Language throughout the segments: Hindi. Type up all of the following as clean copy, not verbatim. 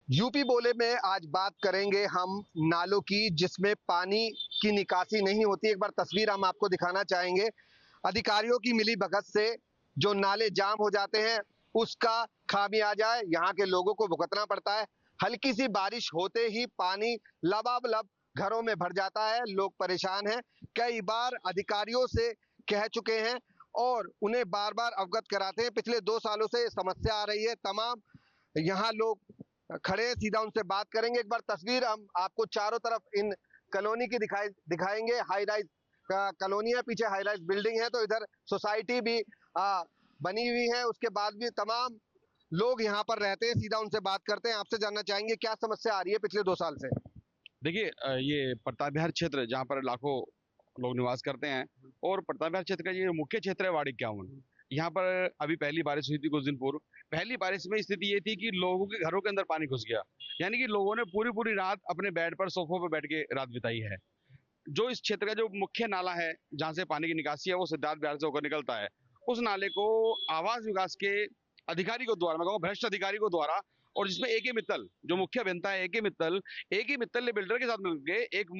यूपी बोले में आज बात करेंगे हम नालों की, जिसमें पानी की निकासी नहीं होती। एक बार तस्वीर हम आपको दिखाना चाहेंगे। अधिकारियों की मिली भगत से जो नाले जाम हो जाते हैं, उसका खामियाजा यहाँ के लोगों को भुगतना पड़ता है। हल्की सी बारिश होते ही पानी लबालब घरों में भर जाता है, लोग परेशान हैं। कई बार अधिकारियों से कह चुके हैं और उन्हें बार बार अवगत कराते हैं। पिछले 2 सालों से ये समस्या आ रही है। तमाम यहाँ लोग खड़े हैं, सीधा उनसे बात करेंगे। एक बार तस्वीर हम आपको चारों तरफ इन कॉलोनी की दिखाएंगे। हाई राइज का कॉलोनी है, पीछे हाई राइज बिल्डिंग है, तो इधर सोसाइटी भी बनी हुई है। उसके बाद भी तमाम लोग यहाँ पर रहते हैं। सीधा उनसे बात करते हैं। आपसे जानना चाहेंगे क्या समस्या आ रही है पिछले 2 साल से। देखिए, ये प्रताप विहार क्षेत्र जहाँ पर लाखों लोग निवास करते हैं, और प्रताप विहार क्षेत्र का ये मुख्य क्षेत्र है वार्ड 51। यहाँ पर अभी पहली बारिश हुई थी कुछ दिन पूर्व। पहली बारिश में स्थिति ये थी कि लोगों के घरों के अंदर पानी घुस गया। यानी कि लोगों ने पूरी पूरी रात अपने बेड पर, सोफों पर बैठ के रात बिताई है। जो इस क्षेत्र का जो मुख्य नाला है जहाँ से पानी की निकासी है, वो सिद्धार्थ विहार से होकर निकलता है। उस नाले को आवास विकास के अधिकारी को द्वारा, मैं कहूँ भ्रष्ट अधिकारी को द्वारा, और जिसमें ए के मित्तल जो मुख्य अभियंता है, ए के मित्तल ने बिल्डर के साथ मिलकर एक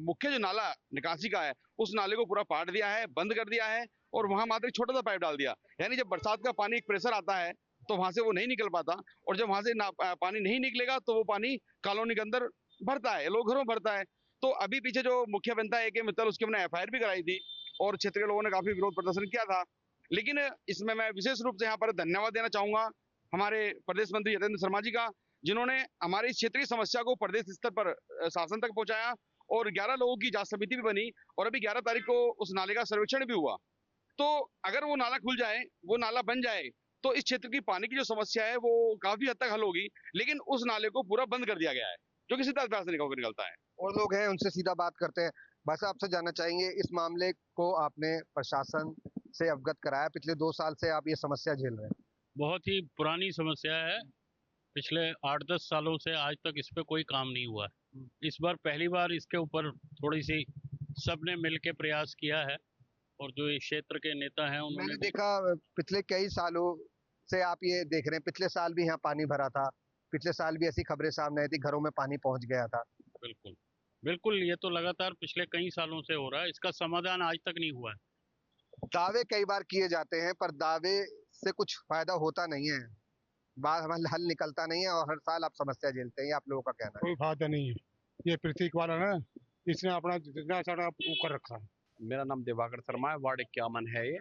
मुख्य जो नाला निकासी का है, उस नाले को पूरा पाट दिया है, बंद कर दिया है, और वहां मात्र एक छोटा सा पाइप डाल दिया। यानी जब बरसात का पानी एक प्रेशर आता है तो वहां से वो नहीं निकल पाता, और जब वहां से पानी नहीं निकलेगा तो वो पानी कॉलोनी के अंदर भरता है, लोग घरों में भरता है। तो अभी पीछे जो मुख्य अभियंता है के मित्तल, उसकी हमने एफआईआर भी कराई थी, और क्षेत्र के लोगों ने काफी विरोध प्रदर्शन किया था। लेकिन इसमें मैं विशेष रूप से यहाँ पर धन्यवाद देना चाहूंगा हमारे प्रदेश मंत्री यतेंद्र शर्मा जी का, जिन्होंने हमारी इस क्षेत्रीय समस्या को प्रदेश स्तर पर शासन तक पहुंचाया, और 11 लोगों की जांच समिति भी बनी, और अभी 11 तारीख को उस नाले का सर्वेक्षण भी हुआ। तो अगर वो नाला खुल जाए, वो नाला बन जाए, तो इस क्षेत्र की पानी की जो समस्या है वो काफी हद तक हल होगी। लेकिन उस नाले को पूरा बंद कर दिया गया है, जो कि सिद्धार्थ से निकलता है। और लोग हैं, उनसे सीधा बात करते हैं। भाई साहब, आपसे जानना चाहेंगे, इस मामले को आपने प्रशासन से अवगत कराया। पिछले 2 साल से आप ये समस्या झेल रहे हैं। बहुत ही पुरानी समस्या है। पिछले 8-10 सालों से आज तक इस पे कोई काम नहीं हुआ है। इस बार पहली बार इसके ऊपर थोड़ी सी सबने मिलके प्रयास किया है, और जो इस क्षेत्र के नेता हैं मैंने उन्होंने देखा पिछले कई सालों से आप ये देख रहे हैं। पिछले साल भी यहाँ पानी भरा था, पिछले साल भी ऐसी खबरें सामने आई थी, घरों में पानी पहुंच गया था। बिल्कुल बिल्कुल, ये तो लगातार पिछले कई सालों से हो रहा है। इसका समाधान आज तक नहीं हुआ है। दावे कई बार किए जाते हैं, पर दावे से कुछ फायदा होता नहीं है, बात हमारा हल निकलता नहीं है, और हर साल आप समस्या झेलते हैं। ये आप लोगों का कहना कोई फायदा नहीं है। ये पृथ्वी वाला ना, इसने अपना जितना सारा वो कर रखा है। मेरा नाम दिवाकर शर्मा है, वार्ड 51 है ये।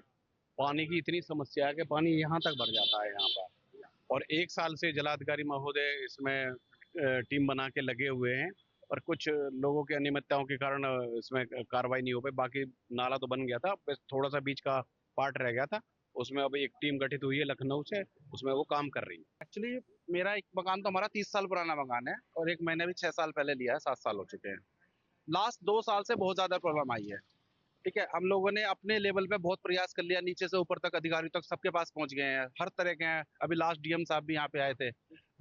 पानी की इतनी समस्या है कि पानी यहाँ तक भर जाता है यहाँ पर, और 1 साल से जलाधिकारी महोदय इसमें टीम बना के लगे हुए हैं, और कुछ लोगों की अनियमितताओं के कारण इसमें कार्रवाई नहीं हो पाई। बाकी नाला तो बन गया था, बस थोड़ा सा बीच का पार्ट रह गया था। उसमें अभी एक टीम गठित हुई है लखनऊ से, उसमें वो काम कर रही है। एक्चुअली मेरा एक मकान तो, हमारा 30 साल पुराना मकान है, और एक मैंने भी 6 साल पहले लिया है, 7 साल हो चुके हैं। लास्ट 2 साल से बहुत ज्यादा प्रॉब्लम आई है। ठीक है, हम लोगों ने अपने लेवल पे बहुत प्रयास कर लिया, नीचे से ऊपर तक अधिकारियों तक सबके पास पहुंच गए हैं, हर तरह के हैं। अभी लास्ट डीएम साहब भी यहाँ पे आए थे,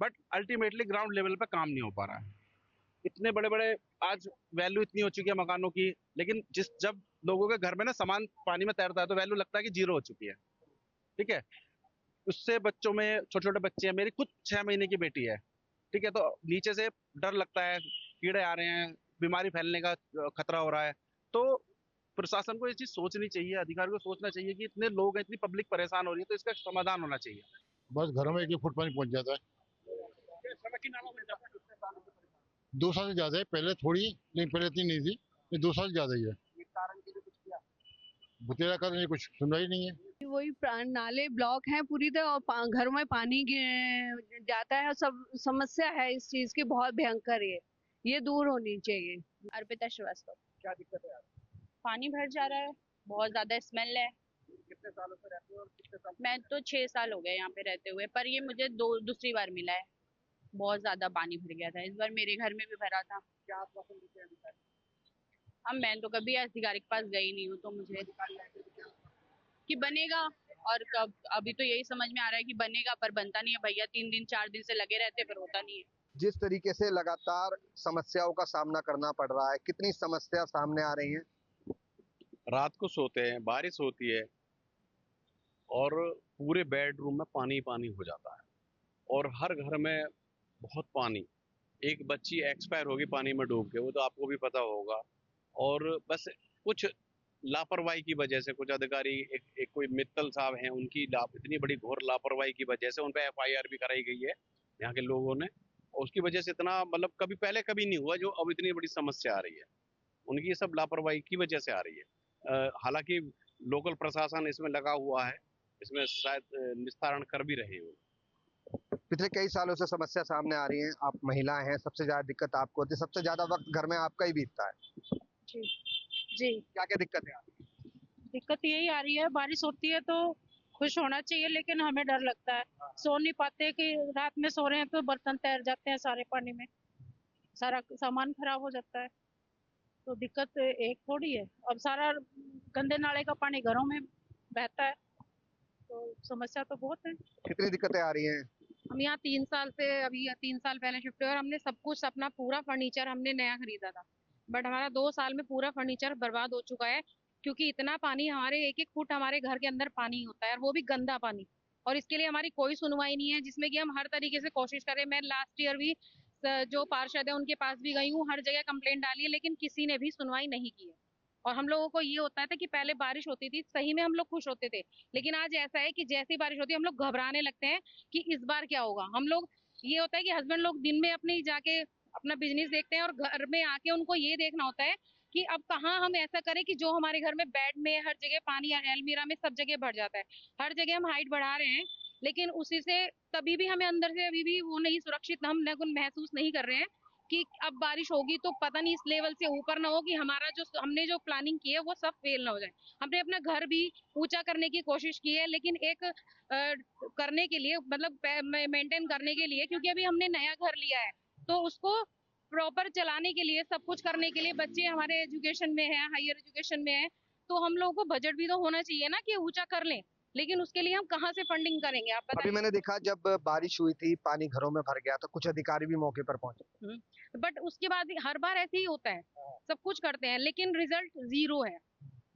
बट अल्टीमेटली ग्राउंड लेवल पे काम नहीं हो पा रहा है। इतने बड़े बड़े आज वैल्यू इतनी हो चुकी है मकानों की, लेकिन जब लोगों के घर में ना सामान पानी में तैरता है तो वैल्यू लगता है कि जीरो हो चुकी है। ठीक है, उससे बच्चों में, छोटे छोटे बच्चे हैं, मेरी खुद 6 महीने की बेटी है। ठीक है, तो नीचे से डर लगता है, कीड़े आ रहे हैं, बीमारी फैलने का खतरा हो रहा है। तो प्रशासन को ये चीज सोचनी चाहिए, अधिकारी को सोचना चाहिए कि इतने लोग हैं, इतनी पब्लिक परेशान हो रही है, तो इसका समाधान होना चाहिए। बस घरों में 1 फुट पानी पहुंच जाता है। 2 साल से ज्यादा है, पहले थोड़ी, लेकिन पहले इतनी नहीं थी। ये 2 साल ज्यादा ही है। बतेरा कर कुछ सुनवाई नहीं है। वही नाले ब्लॉक हैं पूरी तरह, और घरों में पानी जाता है। सब समस्या है इस चीज की, बहुत भयंकर है। ये दूर होनी चाहिए। अर्पिता श्रीवास्तव। क्या दिक्कत है? पानी भर जा रहा है, बहुत ज्यादा स्मेल है। कितने सालों से रहते हो और कितने साल? मैं तो 6 साल हो गए यहाँ पे रहते हुए, पर ये मुझे दूसरी बार मिला है। बहुत ज्यादा पानी भर गया था, इस बार मेरे घर में भी भरा था। क्या आप पसंद देते हैं अधिकारी? अब मैं तो कभी अधिकारी के पास गई नहीं हूँ, तो मुझे कि बनेगा, और कब, अभी तो यही समझ में आ रहा है कि बनेगा, पर बनता नहीं है भैया। 3 दिन 4 दिन से लगे रहते, पर होता नहीं है। जिस तरीके से लगातार समस्याओं का सामना करना पड़ रहा है, कितनी समस्या सामने आ रही है? रात को सोते हैं, बारिश होती है, और पूरे बेडरूम में पानी पानी हो जाता है, और हर घर में बहुत पानी, एक बच्ची एक्सपायर होगी पानी में डूब के, वो तो आपको भी पता होगा। और बस कुछ लापरवाही की वजह से कुछ अधिकारी, एक कोई मित्तल साहब हैं, उनकी इतनी बड़ी घोर लापरवाही की वजह से उन पे एफआईआर भी कराई गई है यहाँ के लोगों ने। और उसकी वजह से इतना मतलब कभी पहले कभी नहीं हुआ जो अब इतनी बड़ी समस्या आ रही है, उनकी ये सब लापरवाही की वजह से आ रही है। हालांकि लोकल प्रशासन इसमें लगा हुआ है, इसमें शायद निस्तारण कर भी रहे हो। पिछले कई सालों से समस्या सामने आ रही है, आप महिला हैं, सबसे ज्यादा दिक्कत आपको होती है, सबसे ज्यादा वक्त घर में आपका ही बीतता है। जी जी। क्या क्या दिक्कतें आ रही दिक्कत यही आ रही है, बारिश होती है तो खुश होना चाहिए लेकिन हमें डर लगता है, सो नहीं पाते कि रात में सो रहे हैं तो बर्तन तैर जाते हैं सारे पानी में, सारा सामान खराब हो जाता है। तो दिक्कत एक थोड़ी है, अब सारा गंदे नाले का पानी घरों में बहता है, तो समस्या तो बहुत है। कितनी दिक्कतें आ रही हैं? हम यहाँ 3 साल से, अभी 3 साल पहले शिफ्ट हुए और हमने सब कुछ, अपना पूरा फर्नीचर हमने नया खरीदा था, बट हमारा 2 साल में पूरा फर्नीचर बर्बाद हो चुका है, क्योंकि इतना पानी, हमारे 1-1 फुट हमारे घर के अंदर पानी होता है और वो भी गंदा पानी। और इसके लिए हमारी कोई सुनवाई नहीं है, जिसमें कि हम हर तरीके से कोशिश करें। मैं लास्ट ईयर भी जो पार्षद है उनके पास भी गई हूँ, हर जगह कंप्लेंट डाली है, लेकिन किसी ने भी सुनवाई नहीं की है। और हम लोगों को ये होता था कि पहले बारिश होती थी, सही में हम लोग खुश होते थे, लेकिन आज ऐसा है कि जैसी बारिश होती है हम लोग घबराने लगते हैं कि इस बार क्या होगा। हम लोग, ये होता है कि हस्बैंड लोग दिन में अपनी जाके अपना बिजनेस देखते हैं और घर में आके उनको ये देखना होता है कि अब कहाँ हम ऐसा करें कि जो हमारे घर में बेड में हर जगह पानी, अलमीरा में सब जगह भर जाता है। हर जगह हम हाइट बढ़ा रहे हैं, लेकिन उसी से तभी भी हमें अंदर से अभी भी वो नहीं, सुरक्षित हम महसूस नहीं कर रहे हैं कि अब बारिश होगी तो पता नहीं इस लेवल से ऊपर ना हो कि हमारा जो हमने जो प्लानिंग की है वो सब फेल ना हो जाए। हमने अपना घर भी ऊंचा करने की कोशिश की है, लेकिन एक करने के लिए, मतलब मेंटेन करने के लिए, क्योंकि अभी हमने नया घर लिया है, तो उसको प्रॉपर चलाने के लिए, सब कुछ करने के लिए, बच्चे हमारे एजुकेशन में है, हायर एजुकेशन में है, तो हम लोगों को बजट भी तो होना चाहिए ना कि ऊंचा कर लें, लेकिन उसके लिए हम कहाँ से फंडिंग करेंगे, आप अभी बताइए। मैंने देखा जब बारिश हुई थी, पानी घरों में भर गया तो कुछ अधिकारी भी मौके पर पहुंचे। बट उसके बाद भी हर बार ऐसे ही होता है, सब कुछ करते हैं लेकिन रिजल्ट जीरो है।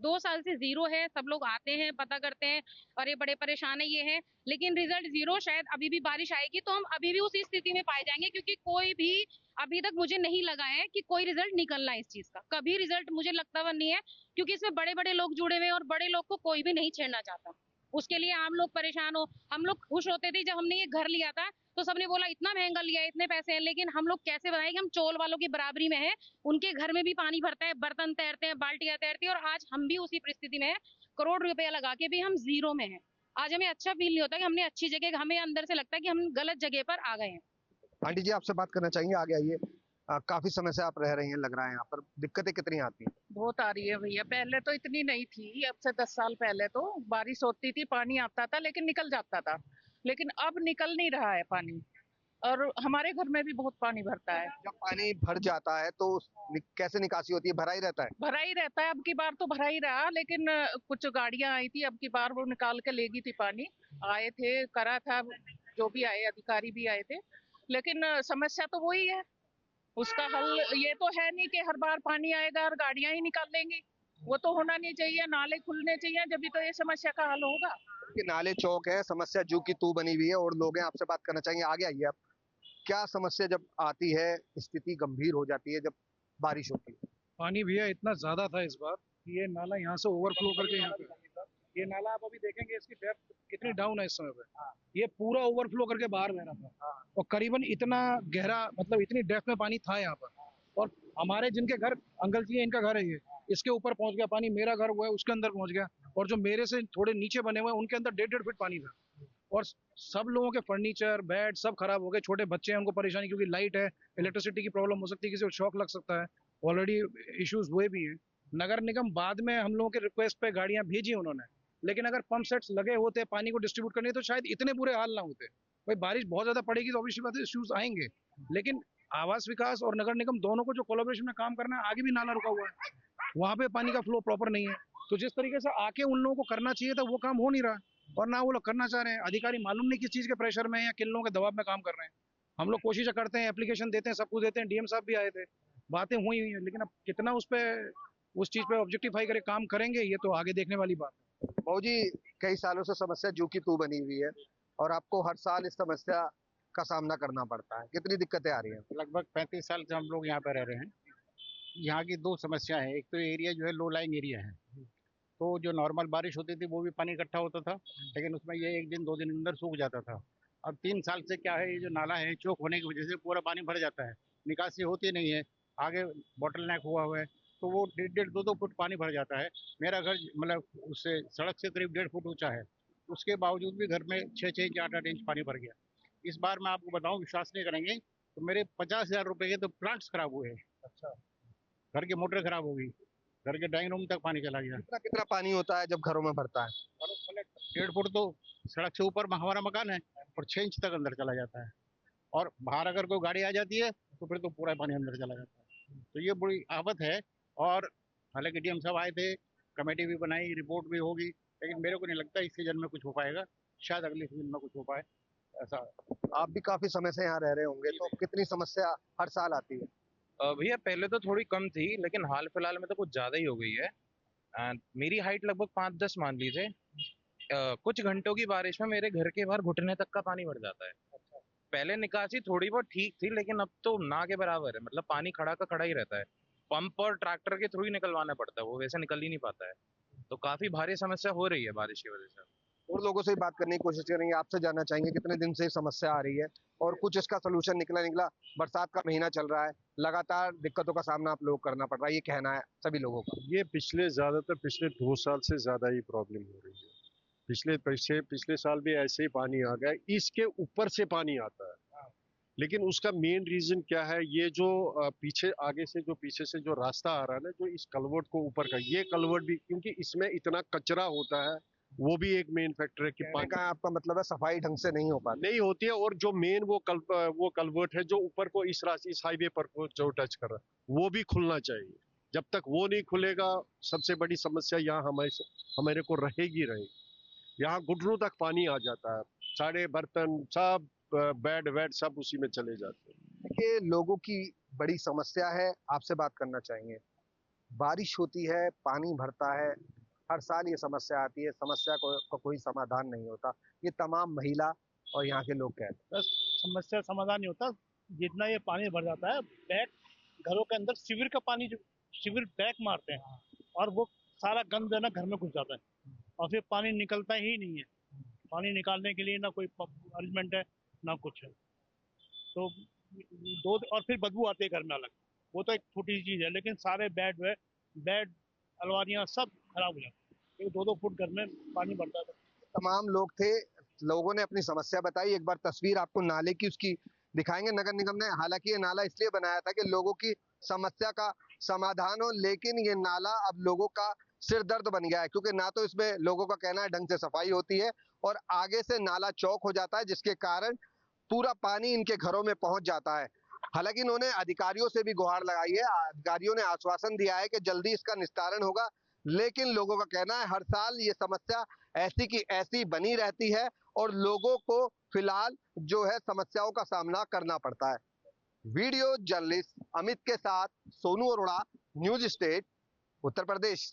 2 साल से जीरो है, सब लोग आते हैं, पता करते हैं और ये बड़े परेशान है, ये है, लेकिन रिजल्ट जीरो। शायद अभी भी बारिश आएगी तो हम अभी भी उसी स्थिति में पाए जाएंगे, क्योंकि कोई भी अभी तक मुझे नहीं लगा है कि कोई रिजल्ट निकलना है इस चीज का, कभी रिजल्ट मुझे लगता हुआ नहीं है, क्योंकि इसमें बड़े बड़े लोग जुड़े हुए हैं और बड़े लोग को कोई भी नहीं छेड़ना चाहता। उसके लिए आम लोग परेशान हो। हम लोग खुश होते थे जब हमने ये घर लिया था, तो सबने बोला इतना महंगा लिया है, इतने पैसे हैं, लेकिन हम लोग कैसे बताएं कि हम चोल वालों की बराबरी में है, उनके घर में भी पानी भरता है, बर्तन तैरते हैं, बाल्टियां तैरती है, और आज हम भी उसी परिस्थिति में है, करोड़ रुपया लगा के भी हम जीरो में है। आज हमें अच्छा फील नहीं होता कि हमने अच्छी जगह, हमें अंदर से लगता है कि हम गलत जगह पर आ गए हैं। आंटी जी, आपसे बात करना चाहेंगे, आगे आइए। काफी समय से आप रह रही हैं, लग रहा है यहाँ पर दिक्कतें कितनी आती हैं? बहुत आ रही है भैया, पहले तो इतनी नहीं थी, अब से 10 साल पहले तो बारिश होती थी, पानी आता था लेकिन निकल जाता था, लेकिन अब निकल नहीं रहा है पानी, और हमारे घर में भी बहुत पानी भरता है। जब पानी भर जाता है तो कैसे निकासी होती है? भरा ही रहता है? भरा ही रहता है, अब की बार तो भरा ही रहा, लेकिन कुछ गाड़ियां आई थी, अब की बार वो निकाल के ले गई थी पानी, आए थे, करा था, जो भी आए अधिकारी भी आए थे, लेकिन समस्या तो वही है, उसका हल ये तो है नहीं कि हर बार पानी आएगा और गाड़ियां ही निकाल लेंगी, वो तो होना नहीं चाहिए, नाले खुलने चाहिए, जब भी तो ये समस्या का हल होगा। कि नाले चौक है, समस्या जू की तू बनी हुई है और लोग हैं, आपसे बात करना चाहेंगे, आगे आइए आप। क्या समस्या जब आती है, स्थिति गंभीर हो जाती है जब बारिश होती है? पानी भैया इतना ज्यादा था इस बार कि ये नाला यहाँ से ओवरफ्लो करके यहाँ पे, ये नाला आप अभी देखेंगे इसकी डेप्थ कितनी डाउन है इस समय पे, ये पूरा ओवरफ्लो करके बाहर बह रहा था, और करीबन इतना गहरा, मतलब इतनी डेप्थ में पानी था यहाँ पर, और हमारे जिनके घर, अंकल जी है, इनका घर है ये, इसके ऊपर पहुंच गया पानी, मेरा घर वो है उसके अंदर पहुंच गया, और जो मेरे से थोड़े नीचे बने हुए हैं उनके अंदर 1.5 फीट पानी था, और सब लोगों के फर्नीचर, बेड सब खराब हो गए, छोटे बच्चे हैं उनको परेशानी, क्योंकि लाइट है, इलेक्ट्रिसिटी की प्रॉब्लम हो सकती है, किसी को शॉक लग सकता है, ऑलरेडी इश्यूज हुए भी हैं। नगर निगम बाद में हम लोगों के रिक्वेस्ट पे गाड़ियां भेजी उन्होंने, लेकिन अगर पंप सेट्स लगे होते पानी को डिस्ट्रीब्यूट करने, तो शायद इतने बुरे हाल ना होते। भाई बारिश बहुत ज्यादा पड़ेगी तो ऑब्वियसली बात है इश्यूज आएंगे, लेकिन आवास विकास और नगर निगम दोनों को जो कोलैबोरेशन में काम करना है, आगे भी नाला रुका हुआ है, वहां पे पानी का फ्लो प्रॉपर नहीं है, तो जिस तरीके से आके उन लोगों को करना चाहिए था वो काम हो नहीं रहा, और ना वो लोग करना चाह रहे हैं। अधिकारी मालूम नहीं किस चीज के प्रेशर में या किन लोगों के दबाव में काम कर रहे हैं। हम लोग कोशिश करते हैं, एप्लीकेशन देते हैं, सब कुछ देते हैं, डीएम साहब भी आए थे, बातें हुई हुई है, लेकिन अब कितना उस चीज पे ऑब्जेक्टिफाई करे काम करेंगे, ये तो आगे देखने वाली बात है। बाबू जी, कई सालों से समस्या जू की तू बनी हुई है और आपको हर साल इस समस्या का सामना करना पड़ता है, कितनी दिक्कतें आ रही हैं? लगभग 35 साल से हम लोग यहाँ पे रह रहे हैं। यहाँ की दो समस्या है, एक तो एरिया जो है लो लाइंग एरिया है, तो जो नॉर्मल बारिश होती थी वो भी पानी इकट्ठा होता था, लेकिन उसमें ये 1 दिन 2 दिन अंदर सूख जाता था। अब 3 साल से क्या है, ये जो नाला है चौक होने की वजह से पूरा पानी भर जाता है, निकासी होती नहीं है, आगे बॉटल नेक हुआ है, तो वो 1.5-2 फुट पानी भर जाता है। मेरा घर मतलब उससे सड़क से करीब 1.5 फुट ऊंचा है, उसके बावजूद भी घर में 6-6 इंच 8-8 इंच पानी भर गया। इस बार मैं आपको बताऊं, विश्वास नहीं करेंगे, तो मेरे 50,000 रुपए के तो प्लांट्स खराब हुए। अच्छा, घर की मोटर खराब हो गई, घर के ड्राइंग रूम तक पानी चला गया। कितना पानी होता है जब घरों में भरता है? 1.5 फुट तो सड़क से ऊपर हमारा मकान है और 6 इंच तक अंदर चला जाता है, और बाहर अगर कोई गाड़ी आ जाती है तो फिर तो पूरा पानी अंदर चला जाता है। तो ये बड़ी आफत है, और हालांकि डीएम साहब आए थे, कमेटी भी बनाई, रिपोर्ट भी होगी, लेकिन मेरे को नहीं लगता इस सीजन में कुछ हो पाएगा, शायद अगले सीजन में कुछ हो पाए ऐसा। आप भी काफी समय से यहाँ रह रहे होंगे, तो कितनी समस्या हर साल आती है? भैया पहले तो थोड़ी कम थी, लेकिन हाल फिलहाल में तो कुछ ज्यादा ही हो गई है। मेरी हाइट लगभग 5-10 मान लीजिए। कुछ घंटों की बारिश में मेरे घर के बाहर घुटने तक का पानी भर जाता है। पहले निकासी थोड़ी बहुत ठीक थी, लेकिन अब तो ना के बराबर है, मतलब पानी खड़ा का खड़ा ही रहता है। पंप और ट्रैक्टर के थ्रू ही निकलवाना पड़ता है, वो वैसे निकल ही नहीं पाता है, तो काफी भारी समस्या हो रही है बारिश की वजह से। और लोगों से बात करने की कोशिश करेंगे, आपसे जानना चाहेंगे कितने दिन से समस्या आ रही है और कुछ इसका सोल्यूशन निकला? बरसात का महीना चल रहा है, लगातार दिक्कतों का सामना आप लोग करना पड़ रहा है, ये कहना है सभी लोगों का। ये पिछले 2 साल से ज्यादा ही प्रॉब्लम हो रही है। पिछले साल भी ऐसे ही पानी आ गया, इसके ऊपर से पानी आता है, लेकिन उसका मेन रीजन क्या है, ये जो पीछे से जो रास्ता आ रहा है ना, जो इस कलवर्ट को ऊपर का, ये कलवर्ट भी, क्योंकि इसमें इतना कचरा होता है, वो भी एक मेन फैक्टर है कि पानी का आपका मतलब है सफाई ढंग से नहीं हो पाती, नहीं होती है। और जो मेन वो कलवर्ट है जो ऊपर को इस हाईवे पर को जो टच कर रहा है, वो भी खुलना चाहिए। जब तक वो नहीं खुलेगा, सबसे बड़ी समस्या यहाँ हमारे को रहेगी। यहाँ घुटनों तक पानी आ जाता है, सारे बर्तन सब बेड वेड सब उसी में चले जाते हैं। देखिए, लोगों की बड़ी समस्या है, आपसे बात करना चाहेंगे। बारिश होती है, पानी भरता है, हर साल ये समस्या आती है, समस्या को कोई समाधान नहीं होता, ये तमाम महिला और यहाँ के लोग कहते हैं। बस समस्या समाधान नहीं होता, जितना ये पानी भर जाता है, बैक घरों के अंदर सीवर का पानी, जो सीवर बैक मारते हैं, और वो सारा गंद है ना घर में घुस जाता है, और फिर पानी निकलता ही नहीं है। पानी निकालने के लिए ना कोई अरेंजमेंट है ना कुछ है, तो और फिर बदबू आती है घर में अलग। वो तो एक छोटी सी चीज़ है, लेकिन सारे बेड अलमारियाँ सब खराब हो जाती है, 2-2 फुट घर में पानी भरता था। तमाम लोग थे, लोगों ने अपनी समस्या बताई। एक बार तस्वीर आपको नाले की उसकी दिखाएंगे। नगर निगम ने हालांकि ये नाला इसलिए बनाया था कि लोगों की समस्या का समाधान हो, लेकिन ये नाला अब लोगों का सिर दर्द बन गया है, क्योंकि ना तो इसमें लोगों का कहना है ढंग से सफाई होती है, और आगे से नाला चौक हो जाता है, जिसके कारण पूरा पानी इनके घरों में पहुंच जाता है। हालांकि इन्होंने अधिकारियों से भी गुहार लगाई है, अधिकारियों ने आश्वासन दिया है कि जल्दी इसका निस्तारण होगा, लेकिन लोगों का कहना है हर साल ये समस्या ऐसी की ऐसी बनी रहती है और लोगों को फिलहाल जो है समस्याओं का सामना करना पड़ता है। वीडियो जर्नलिस्ट अमित के साथ सोनू अरोड़ा, न्यूज स्टेट, उत्तर प्रदेश।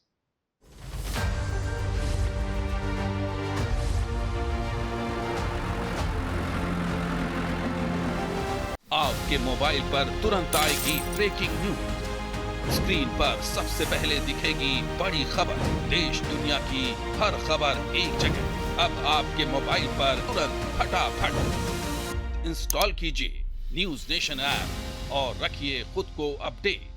आपके मोबाइल पर तुरंत आएगी ब्रेकिंग न्यूज, स्क्रीन पर सबसे पहले दिखेगी बड़ी खबर, देश दुनिया की हर खबर एक जगह। अब आपके मोबाइल पर तुरंत फटाफट इंस्टॉल कीजिए न्यूज नेशन ऐप और रखिए खुद को अपडेट।